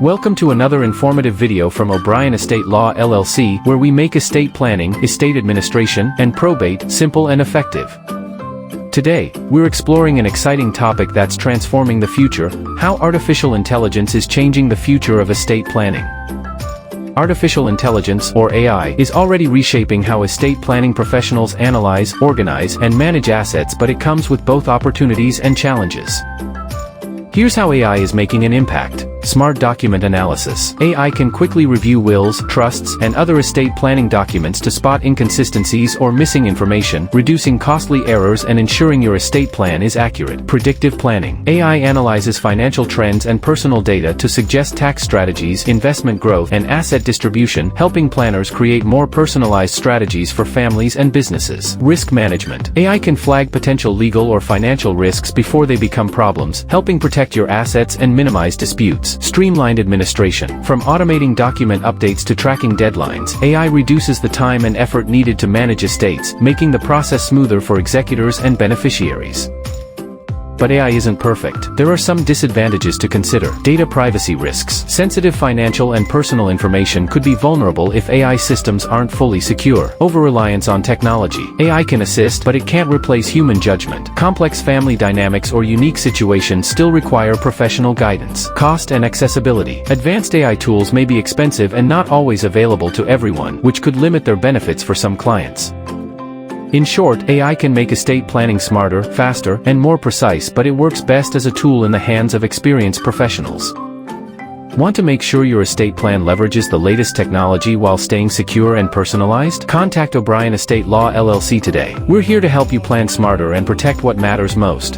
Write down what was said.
Welcome to another informative video from O'Brien Estate Law LLC, where we make estate planning, estate administration, and probate simple and effective. Today, we're exploring an exciting topic that's transforming the future: how artificial intelligence is changing the future of estate planning. Artificial intelligence, or AI, is already reshaping how estate planning professionals analyze, organize, and manage assets, but it comes with both opportunities and challenges. Here's how AI is making an impact. Smart document analysis. AI can quickly review wills, trusts, and other estate planning documents to spot inconsistencies or missing information, reducing costly errors and ensuring your estate plan is accurate. Predictive planning. AI analyzes financial trends and personal data to suggest tax strategies, investment growth, and asset distribution, helping planners create more personalized strategies for families and businesses. Risk management. AI can flag potential legal or financial risks before they become problems, helping protect your assets and minimize disputes. Streamlined administration. From automating document updates to tracking deadlines, AI reduces the time and effort needed to manage estates, making the process smoother for executors and beneficiaries. But AI isn't perfect. There are some disadvantages to consider. Data privacy risks. Sensitive financial and personal information could be vulnerable if AI systems aren't fully secure. Over-reliance on technology. AI can assist, but it can't replace human judgment. Complex family dynamics or unique situations still require professional guidance. Cost and accessibility. Advanced AI tools may be expensive and not always available to everyone, which could limit their benefits for some clients. In short, AI can make estate planning smarter, faster, and more precise, but it works best as a tool in the hands of experienced professionals. Want to make sure your estate plan leverages the latest technology while staying secure and personalized? Contact O'Brien Estate Law LLC today. We're here to help you plan smarter and protect what matters most.